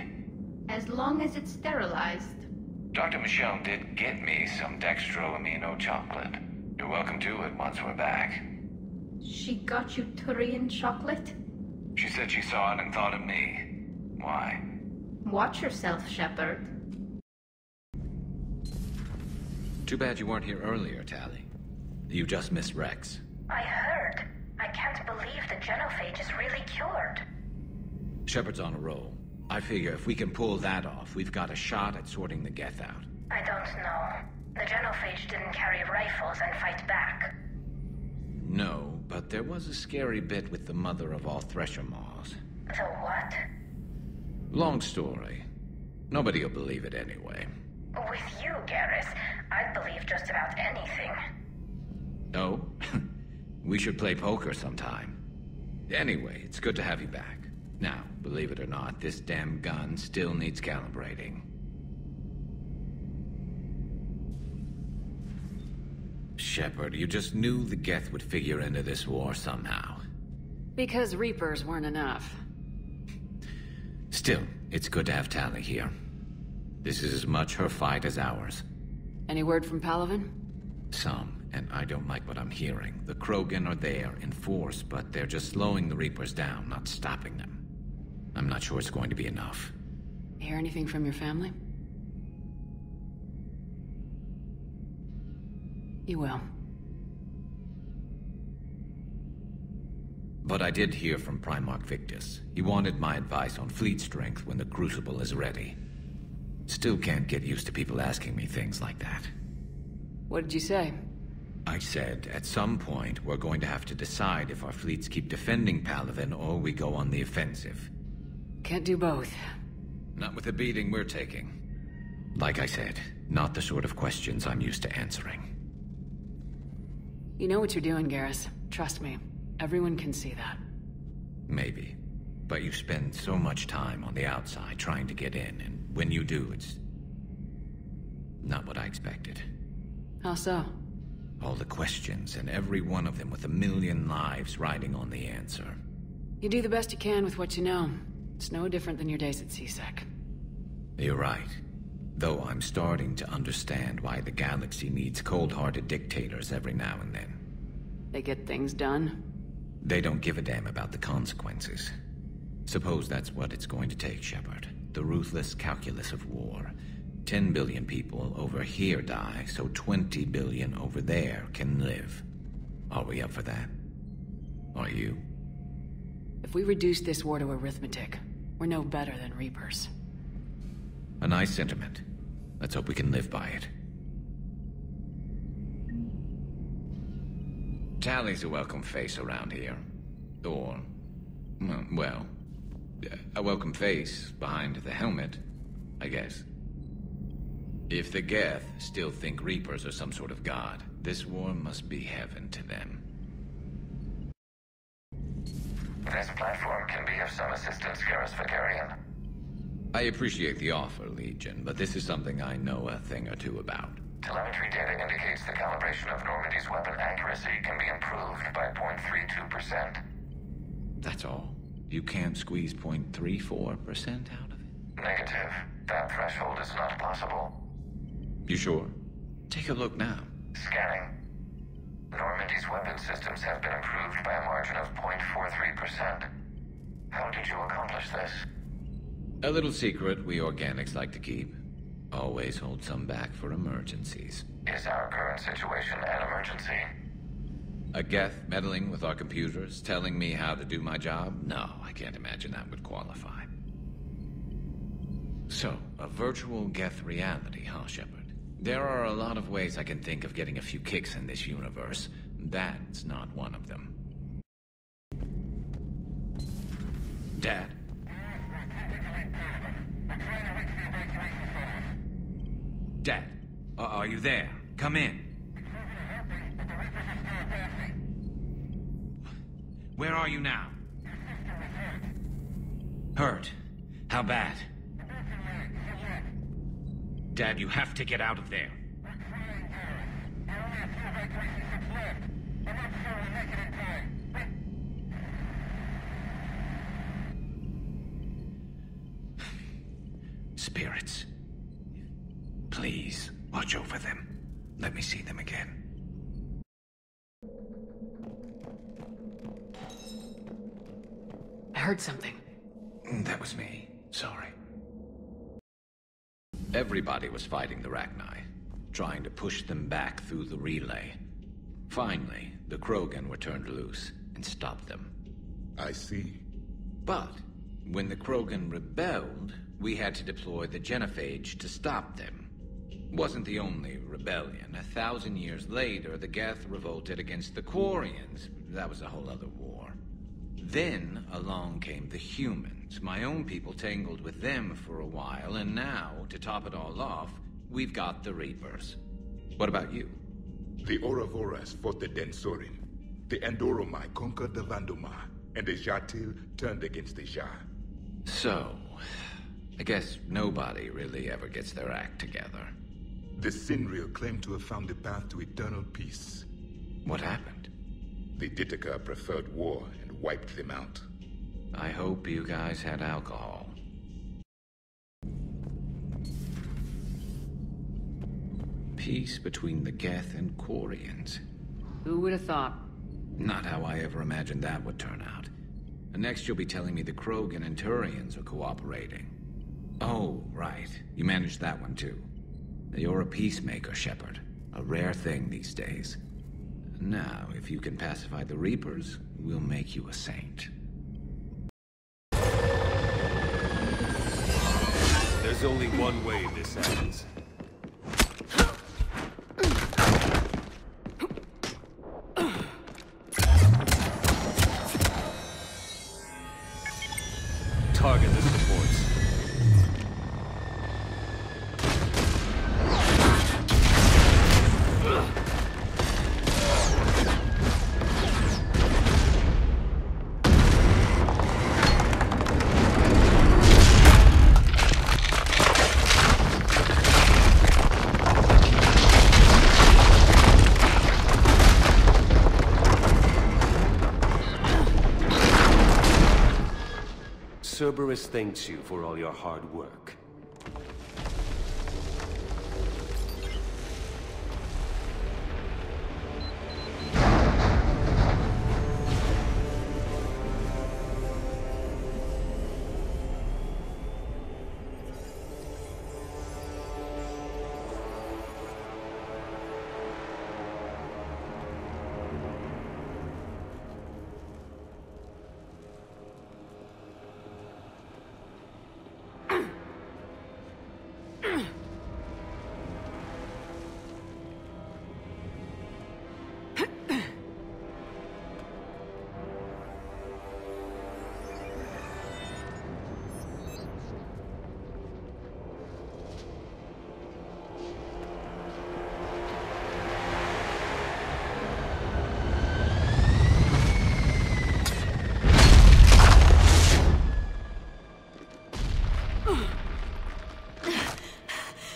As long as it's sterilized.
Dr. Michelle did get me some Dextro Amino chocolate. You're welcome to it once we're back.
She got you Turian chocolate?
She said she saw it and thought of me. Why?
Watch yourself, Shepard.
Too bad you weren't here earlier, Tally. You just missed Rex.
I heard. I can't believe the genophage is really cured.
Shepard's on a roll. I figure if we can pull that off, we've got a shot at sorting the Geth out.
I don't know. The genophage didn't carry rifles and fight back.
No, but there was a scary bit with the mother of all Thresher Maws.
The what?
Long story. Nobody'll believe it anyway.
With you, Garrus, I'd believe just about anything.
Oh? We should play poker sometime. Anyway, it's good to have you back. Now, believe it or not, this damn gun still needs calibrating. Shepard, you just knew the Geth would figure into this war somehow.
Because Reapers weren't enough.
Still, it's good to have Tally here. This is as much her fight as ours.
Any word from Palaven?
Some, and I don't like what I'm hearing. The Krogan are there in force, but they're just slowing the Reapers down, not stopping them. I'm not sure it's going to be enough.
Hear anything from your family? You will.
But I did hear from Primarch Victus. He wanted my advice on fleet strength when the Crucible is ready. Still can't get used to people asking me things like that.
What did you say?
I said, at some point, we're going to have to decide if our fleets keep defending Palaven or we go on the offensive.
Can't do both.
Not with the beating we're taking. Like I said, not the sort of questions I'm used to answering.
You know what you're doing, Garrus. Trust me. Everyone can see that.
Maybe. But you spend so much time on the outside trying to get in, and when you do, it's... not what I expected.
How so?
All the questions, and every one of them with a million lives riding on the answer.
You do the best you can with what you know. It's no different than your days at CSEC.
You're right. Though I'm starting to understand why the galaxy needs cold-hearted dictators every now and then.
They get things done?
They don't give a damn about the consequences. Suppose that's what it's going to take, Shepard. The ruthless calculus of war. 10 billion people over here die, so 20 billion over there can live. Are we up for that? Are you?
If we reduce this war to arithmetic, we're no better than Reapers.
A nice sentiment. Let's hope we can live by it. Tally's a welcome face around here. Or, well, a welcome face behind the helmet, I guess. If the Geth still think Reapers are some sort of god, this war must be heaven to them.
This platform can be of some assistance, Garrus Vakarian.
I appreciate the offer, Legion, but this is something I know a thing or two about.
Telemetry data indicates the calibration of Normandy's weapon accuracy can be improved by 0.32%.
That's all? You can't squeeze 0.34% out of it?
Negative. That threshold is not possible.
You sure? Take a look now.
Scanning. Normandy's weapon systems have been improved by a margin of 0.43%. How did you accomplish this?
A little secret we organics like to keep. Always hold some back for emergencies.
Is our current situation an emergency?
A Geth meddling with our computers, telling me how to do my job? No, I can't imagine that would qualify. So, a virtual Geth reality, huh, Shepard? There are a lot of ways I can think of getting a few kicks in this universe. That's not one of them. Dad? Dad, are you there? Come in. Where are you now? Hurt? How bad? Dad, you have to get out of there. Spirits. Please, watch over them. Let me see them again.
I heard something.
That was me. Sorry. Everybody was fighting the Rachni, trying to push them back through the relay. Finally, the Krogan were turned loose and stopped them.
I see.
But when the Krogan rebelled, we had to deploy the Genophage to stop them. Wasn't the only rebellion. 1,000 years later, the Geth revolted against the Quarians. That was a whole other war. Then along came the humans. My own people tangled with them for a while, and now, to top it all off, we've got the Reapers. What about you?
The Ouroboros fought the Densorin. The Andoromai conquered the Vandomai, and the Jatil turned against the Jah.
So, I guess nobody really ever gets their act together.
The Sinreal claimed to have found the path to eternal peace.
What happened?
The Ditaka preferred war and wiped them out.
I hope you guys had alcohol. Peace between the Geth and Quarians.
Who would have thought?
Not how I ever imagined that would turn out. And next you'll be telling me the Krogan and Turians are cooperating. Oh, right. You managed that one too. You're a peacemaker, Shepard. A rare thing these days. Now, if you can pacify the Reapers, we'll make you a saint.
There's only one way this ends. Target the supports.
Cerberus thanks you for all your hard work.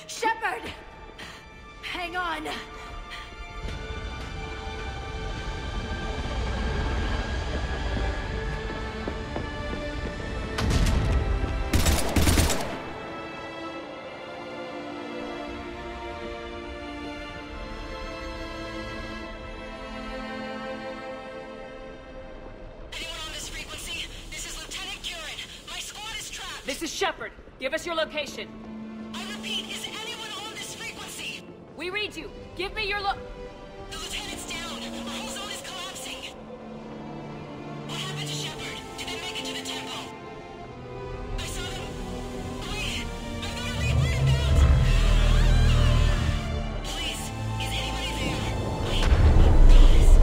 Shepard! Hang on!
This is Shepard. Give us your location.
I repeat, is anyone on this frequency?
We read you. Give me your
The lieutenant's down. Our whole zone is collapsing. What happened to Shepard? Did they make it to the temple? I saw them. Wait, I've got a Reaper inbound. Please, is anybody there? Guys,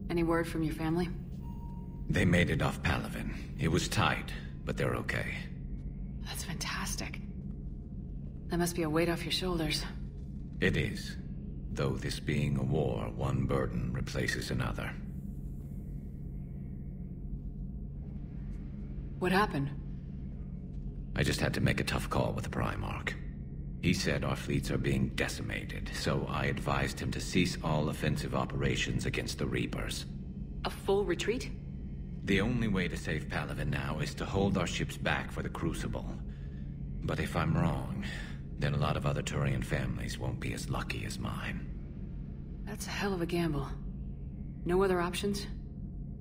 Any word from your family?
They made it off Palaven. It was tight, but they're okay.
That's fantastic. That must be a weight off your shoulders.
It is. Though this being a war, one burden replaces another.
What happened?
I just had to make a tough call with the Primarch. He said our fleets are being decimated, so I advised him to cease all offensive operations against the Reapers.
A full retreat?
The only way to save Palaven now is to hold our ships back for the Crucible. But if I'm wrong, then a lot of other Turian families won't be as lucky as mine.
That's a hell of a gamble. No other options?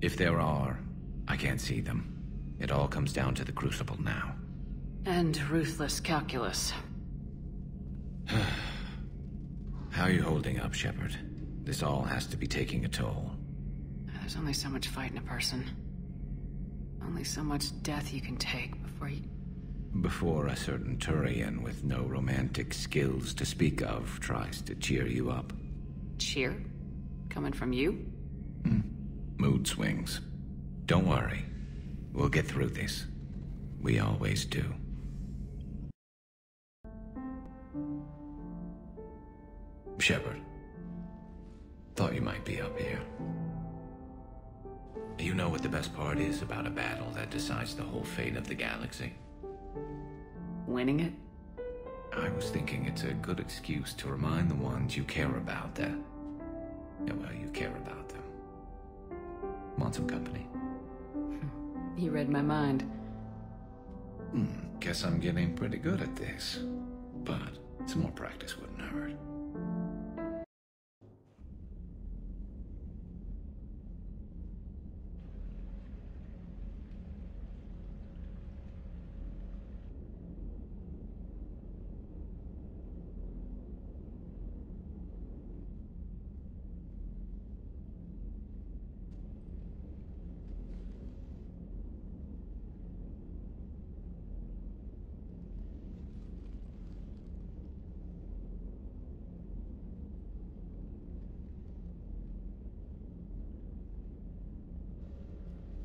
If there are, I can't see them. It all comes down to the Crucible now.
And ruthless calculus.
How are you holding up, Shepard? This all has to be taking a toll.
There's only so much fight in a person. Only so much death you can take before you...
Before a certain Turian with no romantic skills to speak of tries to cheer you up.
Cheer? Coming from you?
Mood swings. Don't worry. We'll get through this. We always do. Shepard. Thought you might be up here. You know what the best part is about a battle that decides the whole fate of the galaxy?
Winning it?
I was thinking it's a good excuse to remind the ones you care about that... Yeah, well, you care about them. Want some company?
You read my mind.
Guess I'm getting pretty good at this. But some more practice wouldn't hurt.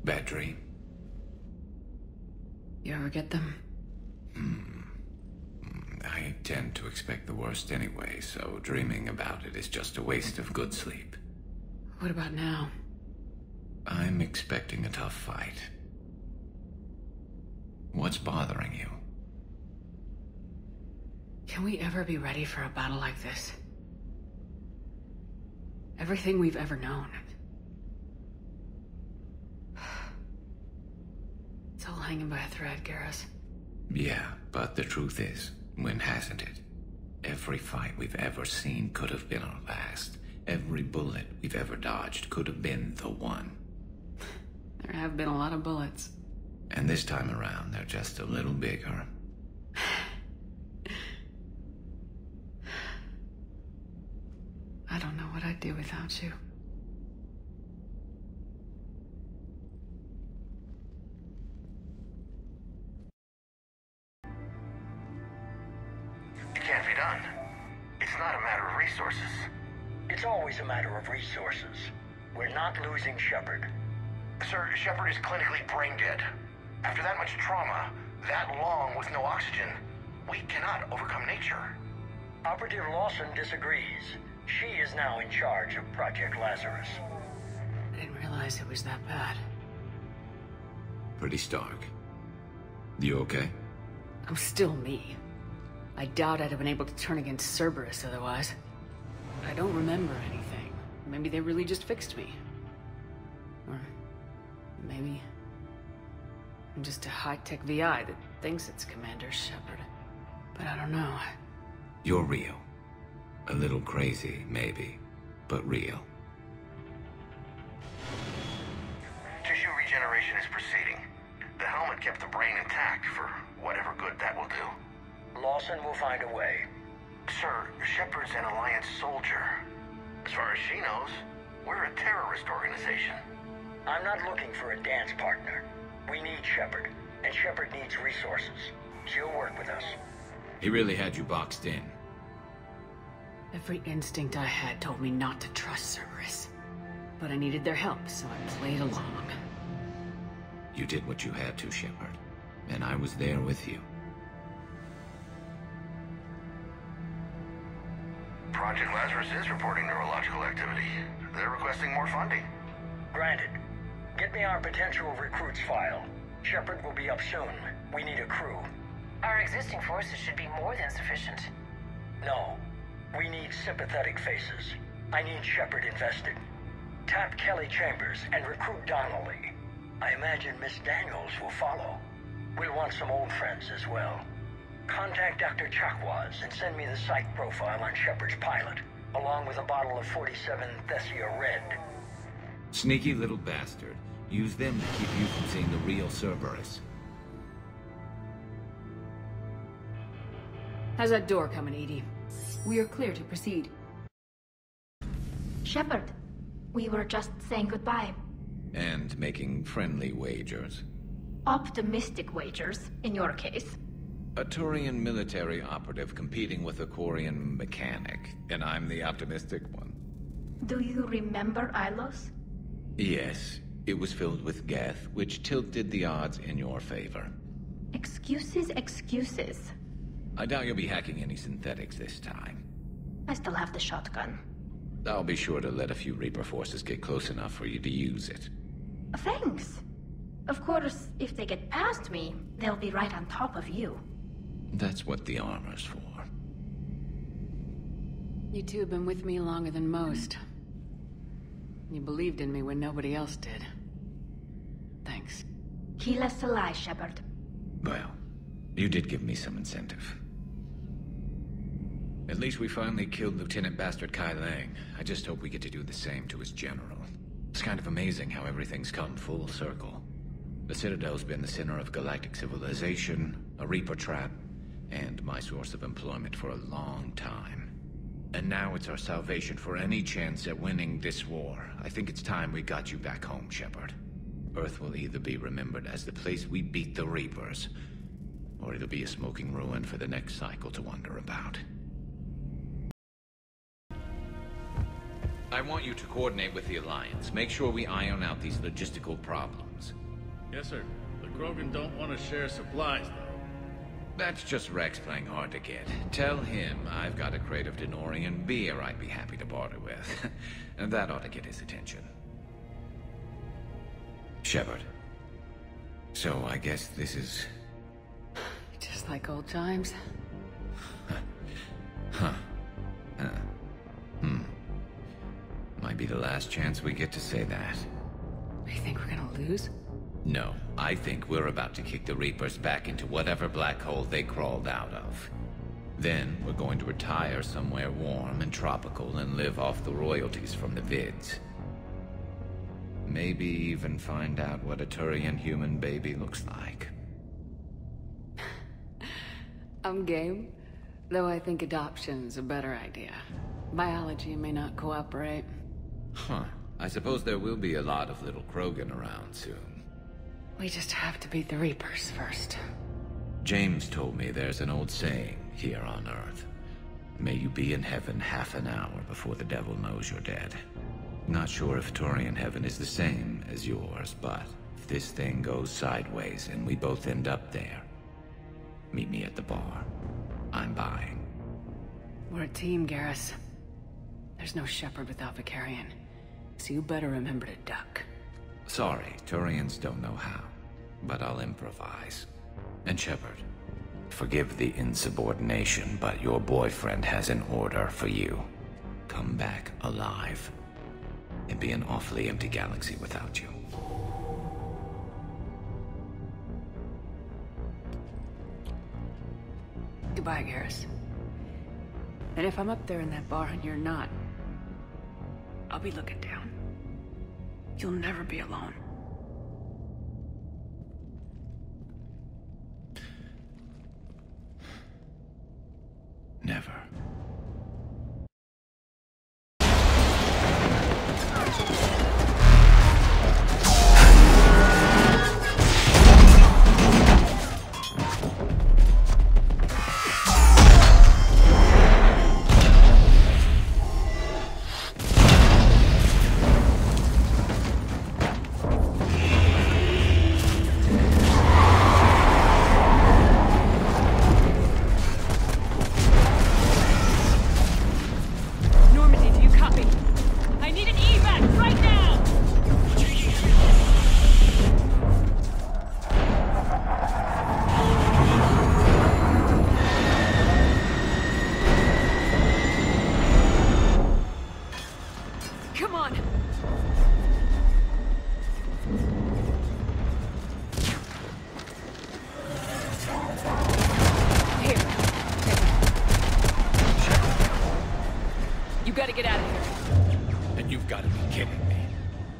Bad dream?
You ever get them?
I tend to expect the worst anyway, so dreaming about it is just a waste of good sleep.
What about now?
I'm expecting a tough fight. What's bothering you?
Can we ever be ready for a battle like this? Everything we've ever known. It's all hanging by a thread, Garrus.
Yeah, but the truth is, when hasn't it? Every fight we've ever seen could have been our last. Every bullet we've ever dodged could have been the one.
There have been a lot of bullets.
And this time around, they're just a little bigger.
I don't know what I'd do without you.
It can't be done. It's not a matter of resources.
It's always a matter of resources. We're not losing Shepard.
Sir, Shepard is clinically brain dead. After that much trauma, that long with no oxygen, we cannot overcome nature.
Operative Lawson disagrees. She is now in charge of Project Lazarus.
I didn't realize it was that bad.
Pretty stark. You okay?
I'm still me. I doubt I'd have been able to turn against Cerberus otherwise. I don't remember anything. Maybe they really just fixed me. Or maybe I'm just a high-tech VI that thinks it's Commander Shepard. But I don't know.
You're real. A little crazy, maybe, but real.
Tissue regeneration is proceeding. The helmet kept the brain intact for whatever good that will do.
Lawson will find a way.
Sir, Shepard's an Alliance soldier. As far as she knows, we're a terrorist organization.
I'm not looking for a dance partner. We need Shepard, and Shepard needs resources. She'll work with us.
He really had you boxed in.
Every instinct I had told me not to trust Cerberus. But I needed their help, so I played along.
You did what you had to, Shepard. And I was there with you.
Project Lazarus is reporting neurological activity. They're requesting more funding.
Granted. Get me our potential recruits file. Shepard will be up soon. We need a crew.
Our existing forces should be more than sufficient.
No. We need sympathetic faces. I need Shepard invested. Tap Kelly Chambers and recruit Donnelly. I imagine Miss Daniels will follow. We'll want some old friends as well. Contact Dr. Chakwas and send me the psych profile on Shepard's pilot, along with a bottle of 47 Thessia Red.
Sneaky little bastard. Use them to keep you from seeing the real Cerberus.
How's that door coming, Edie? We are clear to proceed.
Shepard, we were just saying goodbye.
And making friendly wagers.
Optimistic wagers, in your case.
A Turian military operative competing with a Quarian mechanic, and I'm the optimistic one.
Do you remember Ilos?
Yes, it was filled with geth, which tilted the odds in your favor.
Excuses, excuses.
I doubt you'll be hacking any synthetics this time.
I still have the shotgun.
I'll be sure to let a few Reaper forces get close enough for you to use it.
Thanks. Of course, if they get past me, they'll be right on top of you.
That's what the armor's for.
You two have been with me longer than most. You believed in me when nobody else did. Thanks.
Keep us alive, Shepard.
Well, you did give me some incentive. At least we finally killed Lieutenant Bastard Kai Lang. I just hope we get to do the same to his general. It's kind of amazing how everything's come full circle. The Citadel's been the center of galactic civilization, a Reaper trap, and my source of employment for a long time. And now it's our salvation for any chance at winning this war. I think it's time we got you back home, Shepard. Earth will either be remembered as the place we beat the Reapers, or it'll be a smoking ruin for the next cycle to wonder about. I want you to coordinate with the Alliance. Make sure we iron out these logistical problems.
Yes, sir. The Krogan don't want to share supplies, though.
That's just Rex playing hard to get. Tell him I've got a crate of Denorian beer I'd be happy to barter with. And that ought to get his attention. Shepard. So I guess this is
Just like old times.
Huh. Might be the last chance we get to say that.
You think we're gonna lose?
No, I think we're about to kick the Reapers back into whatever black hole they crawled out of. Then, we're going to retire somewhere warm and tropical and live off the royalties from the vids. Maybe even find out what a Turian human baby looks like.
I'm game, though I think adoption's a better idea. Biology may not cooperate.
Huh. I suppose there will be a lot of little Krogan around soon.
We just have to beat the Reapers first.
James told me there's an old saying here on Earth. May you be in heaven half an hour before the devil knows you're dead. Not sure if Turian heaven is the same as yours, but if this thing goes sideways and we both end up there, meet me at the bar. I'm buying.
We're a team, Garrus. There's no Shepard without Vakarian, so you better remember to duck.
Sorry, Turians don't know how, but I'll improvise. And Shepard, forgive the insubordination, but your boyfriend has an order for you. Come back alive. It'd be an awfully empty galaxy without you.
Goodbye, Garrus. And if I'm up there in that bar and you're not, I'll be looking down. You'll never be alone.
Never.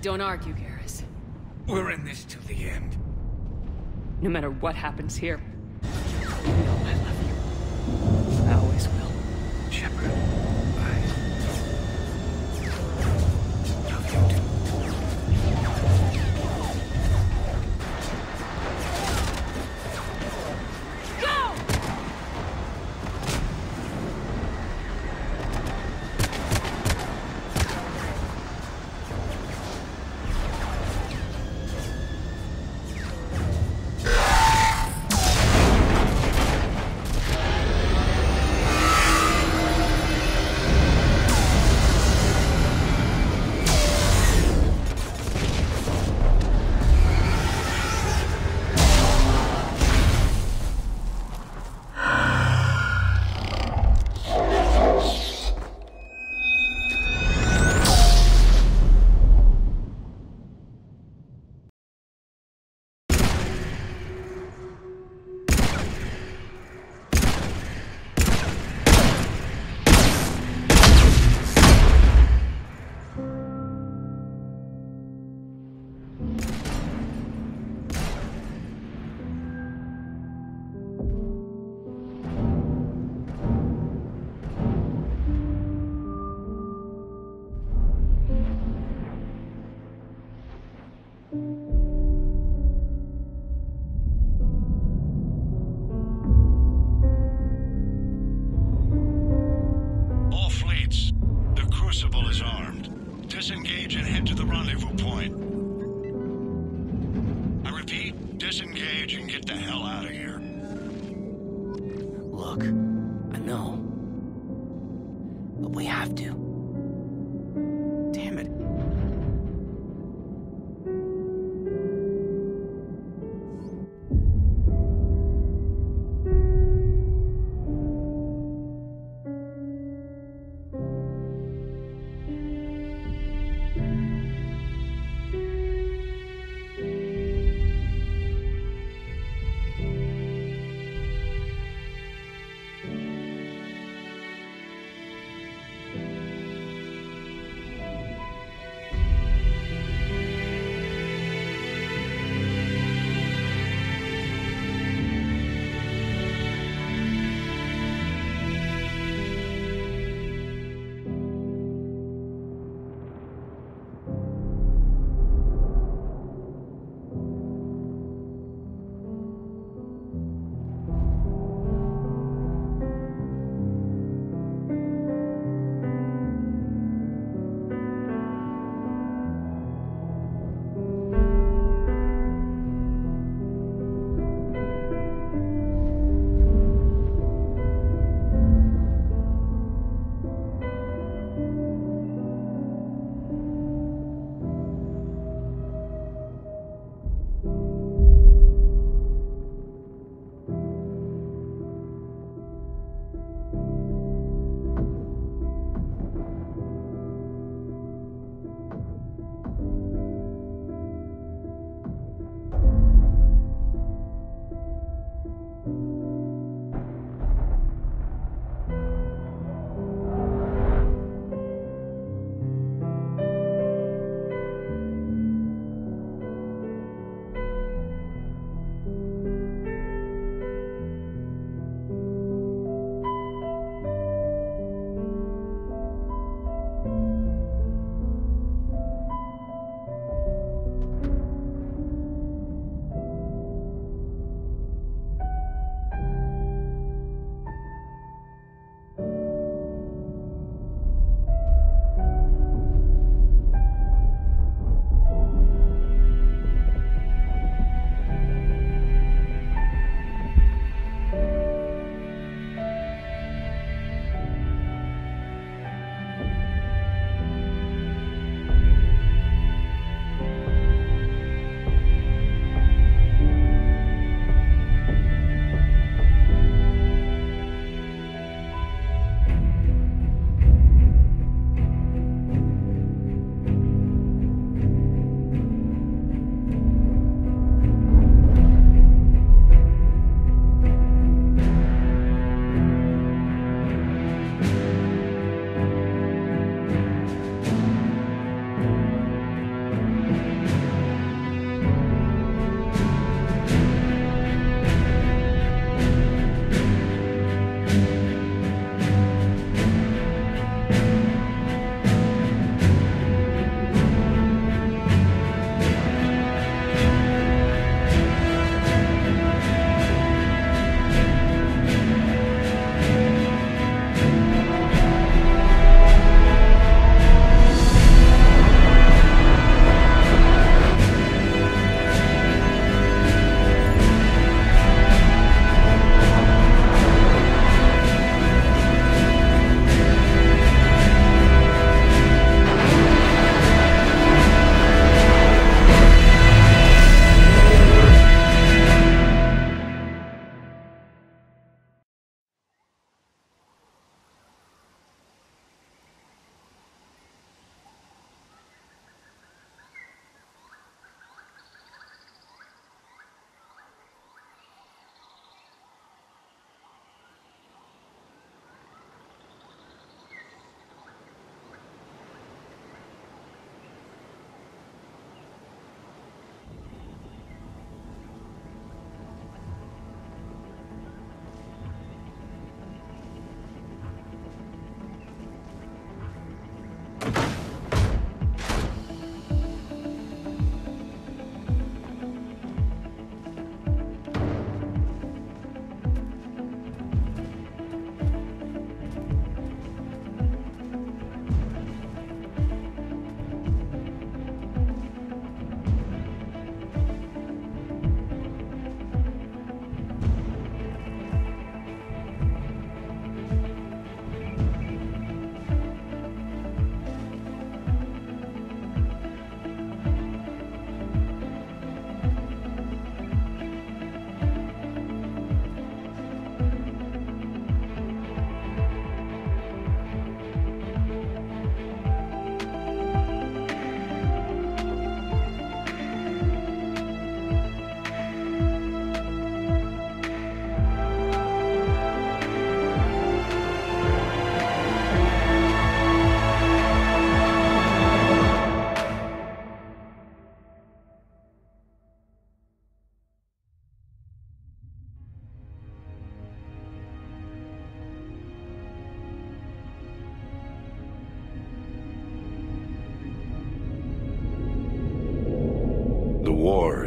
Don't argue, Garrus.
We're in this to the end.
No matter what happens here, you know I love you. I always will.
Shepard, I love you too.
Disengage and head to the rendezvous point. I repeat, disengage and get the hell out of here.
Look, I know. But we have to. Damn it.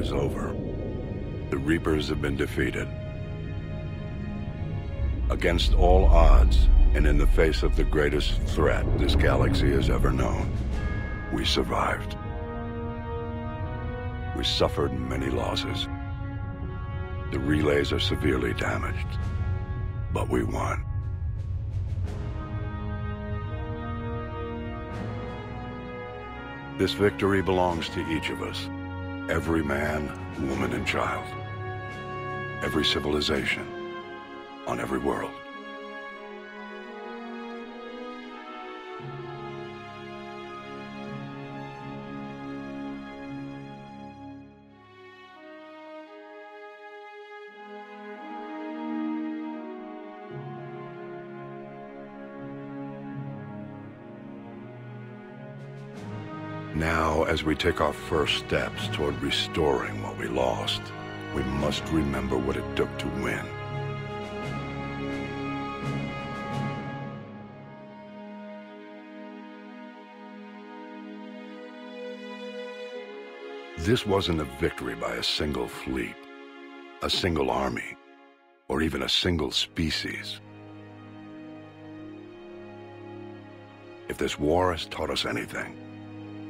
is over. The Reapers have been defeated. Against all odds, and in the face of the greatest threat this galaxy has ever known, we survived. We suffered many losses. The relays are severely damaged, but we won. This victory belongs to each of us. Every man, woman, and child. Every civilization. On every world. Now, as we take our first steps toward restoring what we lost, we must remember what it took to win. This wasn't a victory by a single fleet, a single army, or even a single species. If this war has taught us anything,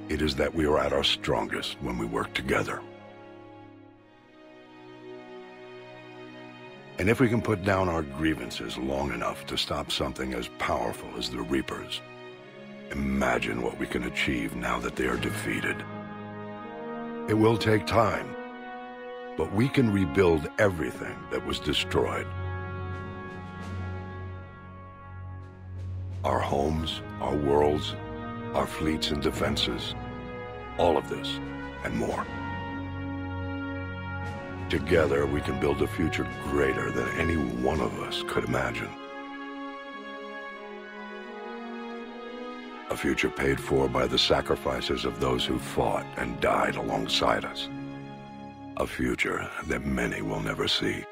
it is that we are at our strongest when we work together. And if we can put down our grievances long enough to stop something as powerful as the Reapers, imagine what we can achieve now that they are defeated. It will take time, but we can rebuild everything that was destroyed. Our homes, our worlds, our fleets and defenses, all of this and more. Together, we can build a future greater than any one of us could imagine. A future paid for by the sacrifices of those who fought and died alongside us. A future that many will never see.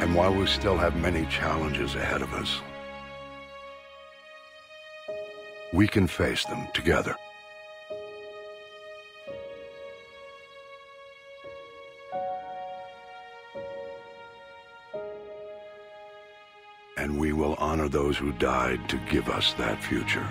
And while we still have many challenges ahead of us, we can face them together. And we will honor those who died to give us that future.